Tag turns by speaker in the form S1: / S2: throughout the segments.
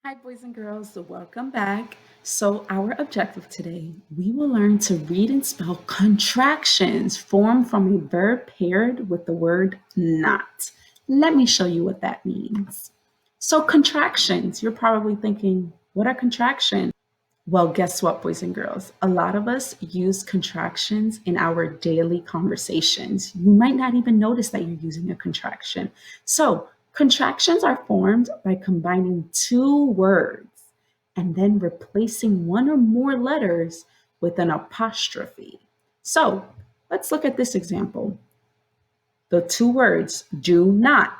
S1: Hi, boys and girls, welcome back. So, our objective today, we will learn to read and spell contractions formed from a verb paired with the word not. Let me show you what that means. So, contractions, you're probably thinking, what are contractions? Well, guess what, boys and girls? A lot of us use contractions in our daily conversations. You might not even notice that you're using a contraction. So, contractions are formed by combining two words and then replacing one or more letters with an apostrophe. So, let's look at this example. The two words do not.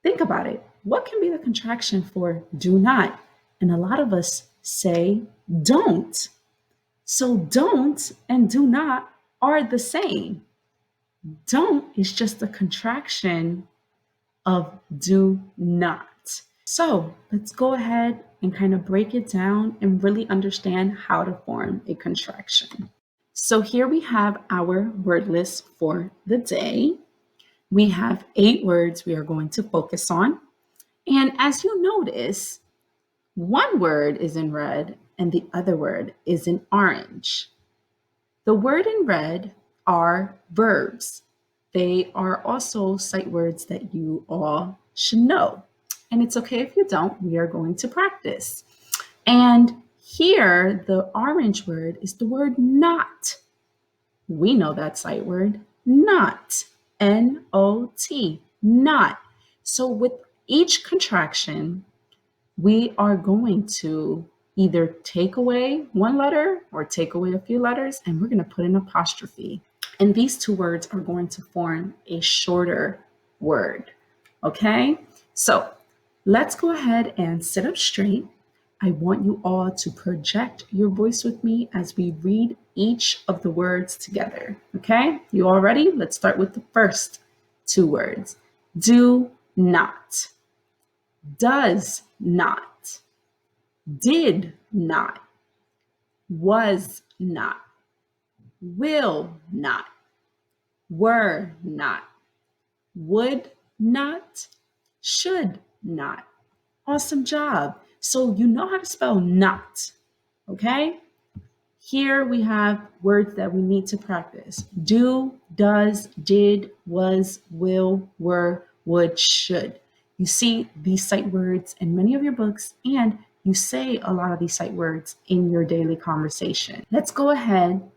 S1: Think about it. What can be the contraction for do not? And a lot of us say don't. So don't and do not are the same. Don't is just a contraction of do not. So let's go ahead and kind of break it down and really understand how to form a contraction. So here we have our word list for the day. We have 8 words we are going to focus on. And as you notice, one word is in red and the other word is in orange. The word in red are verbs. They are also sight words that you all should know. And it's okay if you don't, we are going to practice. And here, the orange word is the word not. We know that sight word, not. N-O-T, not. So with each contraction, we are going to either take away one letter or take away a few letters, and we're going to put an apostrophe. And these two words are going to form a shorter word. Okay? So let's go ahead and sit up straight. I want you all to project your voice with me as we read each of the words together. Okay? You all ready? Let's start with the first two words. Do not. Does not, did not, was not, will not, were not, would not, should not. Awesome job. So you know how to spell not, okay? Here we have words that we need to practice. Do, does, did, was, will, were, would, should. You see these sight words in many of your books, and you say a lot of these sight words in your daily conversation. Let's go ahead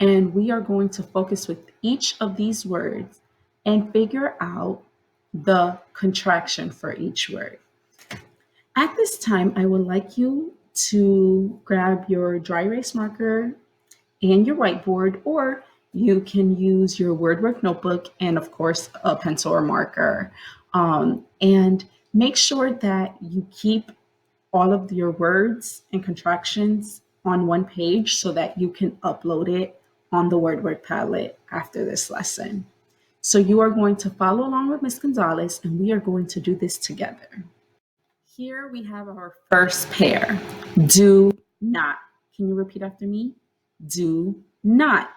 S1: and we are going to focus with each of these words and figure out the contraction for each word. At this time, I would like you to grab your dry erase marker and your whiteboard, or you can use your word work notebook and, of course, a pencil or marker. And make sure that you keep all of your words and contractions on one page so that you can upload it on the word work Padlet after this lesson. So you are going to follow along with Ms. Gonzalez, and we are going to do this together. Here we have our first pair. Do not. Can you repeat after me? Do not.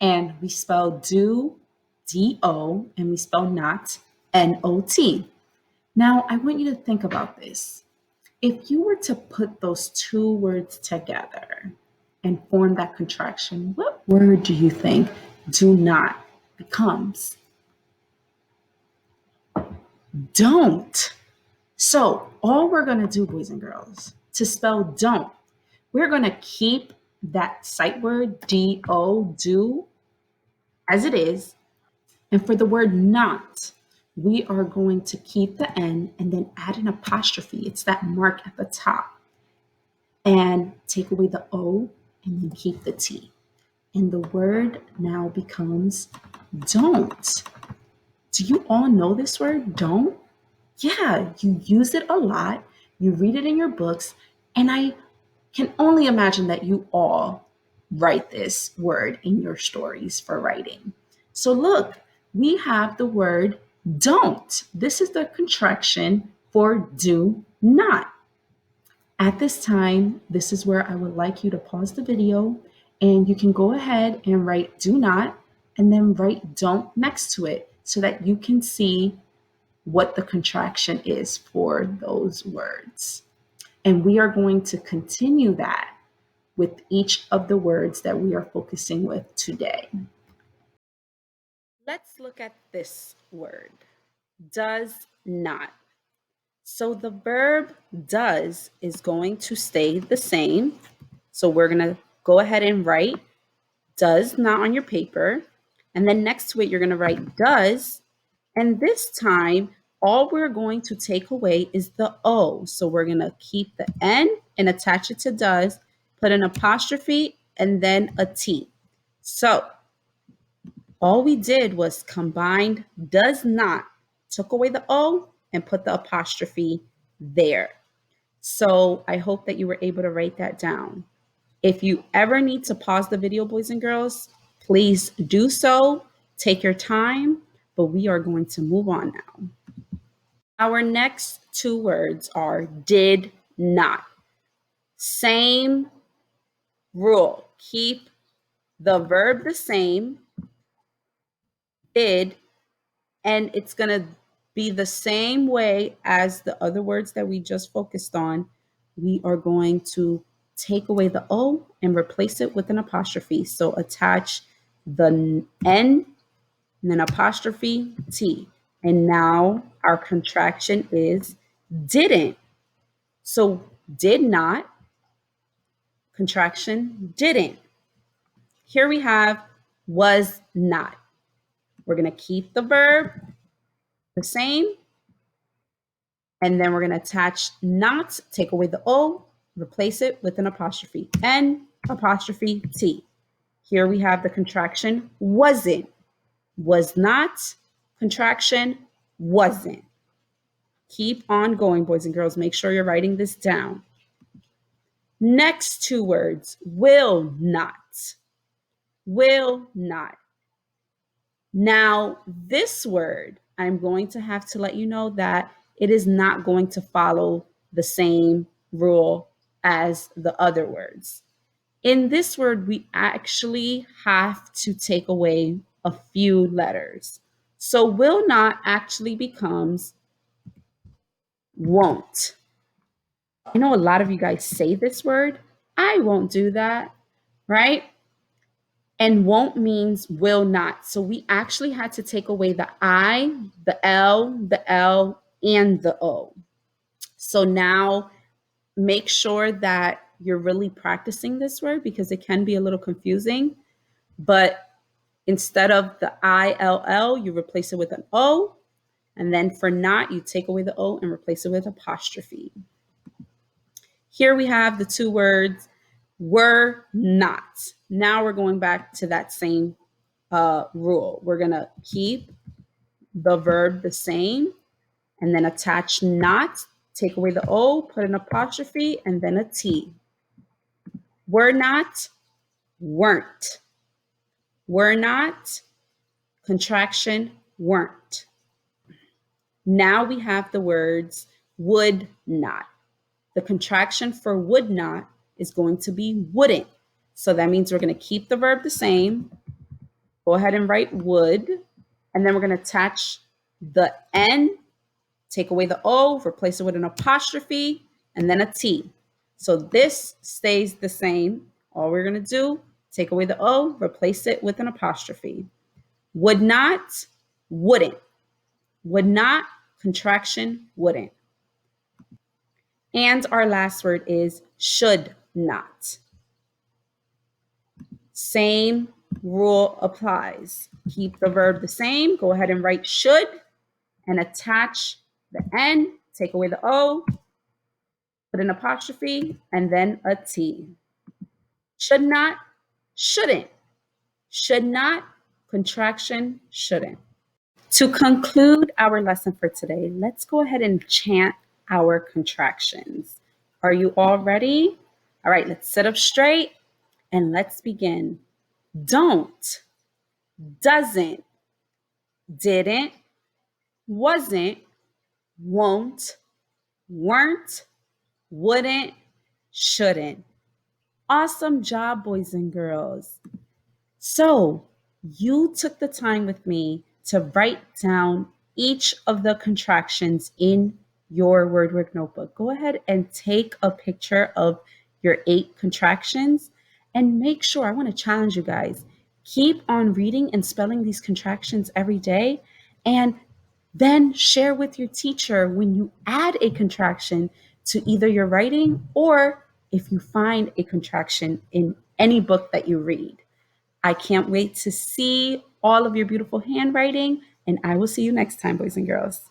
S1: And we spell do, D-O, and we spell not, N-O-T. Now, I want you to think about this. If you were to put those two words together and form that contraction, what word do you think do not becomes? Don't. So all we're going to do, boys and girls, to spell don't, we're going to keep that sight word, D-O, do, as it is. And for the word not, we are going to keep the N and then add an apostrophe. It's that mark at the top. And take away the O and then keep the T. And the word now becomes don't. Do you all know this word, don't? Yeah, you use it a lot. You read it in your books. And I can only imagine that you all write this word in your stories for writing. So look, we have the word don't. This is the contraction for do not. At this time, this is where I would like you to pause the video and you can go ahead and write do not and then write don't next to it so that you can see what the contraction is for those words. And we are going to continue that with each of the words that we are focusing with today. Let's look at this word, does not. So the verb does is going to stay the same. So we're going to go ahead and write does not on your paper. And then next to it, you're going to write does. And this time, all we're going to take away is the O. So we're going to keep the N and attach it to does, put an apostrophe, and then a T. So all we did was combined does not, took away the O and put the apostrophe there. So I hope that you were able to write that down. If you ever need to pause the video, boys and girls, please do so. Take your time, but we are going to move on now. Our next two words are did not. Same rule. Keep the verb the same, did, and it's going to be the same way as the other words that we just focused on. We are going to take away the O and replace it with an apostrophe. So attach the N and then apostrophe T. And now our contraction is didn't. So did not, contraction didn't. Here we have was not. We're going to keep the verb the same. And then we're going to attach not, take away the O, replace it with an apostrophe. N, apostrophe T. Here we have the contraction wasn't. Was not, contraction wasn't. Keep on going, boys and girls. Make sure you're writing this down. Next two words, will not. Will not. Now, this word, I'm going to have to let you know that it is not going to follow the same rule as the other words. In this word, we actually have to take away a few letters. So will not actually becomes won't. I know a lot of you guys say this word. I won't do that, right? And won't means will not. So we actually had to take away the I, the L, and the O. So now make sure that you're really practicing this word because it can be a little confusing. But instead of the ILL, you replace it with an O. And then for not, you take away the O and replace it with apostrophe. Here we have the two words were not. Now we're going back to that same rule. We're going to keep the verb the same and then attach not, take away the O, put an apostrophe, and then a T. Were not, weren't. Were not, contraction, weren't. Now we have the words would not. The contraction for would not is going to be wouldn't. So that means we're going to keep the verb the same. Go ahead and write would. And then we're going to attach the N, take away the O, replace it with an apostrophe, and then a T. So this stays the same. All we're going to do, take away the O, replace it with an apostrophe. Would not, wouldn't. Would not, contraction, wouldn't. And our last word is should not. Same rule applies. Keep the verb the same. Go ahead and write should and attach the N, take away the O, put an apostrophe, and then a T. Should not, shouldn't. Should not, contraction, shouldn't. To conclude our lesson for today, let's go ahead and chant our contractions. Are you all ready? All right, let's sit up straight and let's begin. Don't, doesn't, didn't, wasn't, won't, weren't, wouldn't, shouldn't. Awesome job, boys and girls. So you took the time with me to write down each of the contractions in your word work notebook. Go ahead and take a picture of your 8 contractions and make sure, I want to challenge you guys, keep on reading and spelling these contractions every day, and then share with your teacher when you add a contraction to either your writing or if you find a contraction in any book that you read. I can't wait to see all of your beautiful handwriting, and I will see you next time, boys and girls.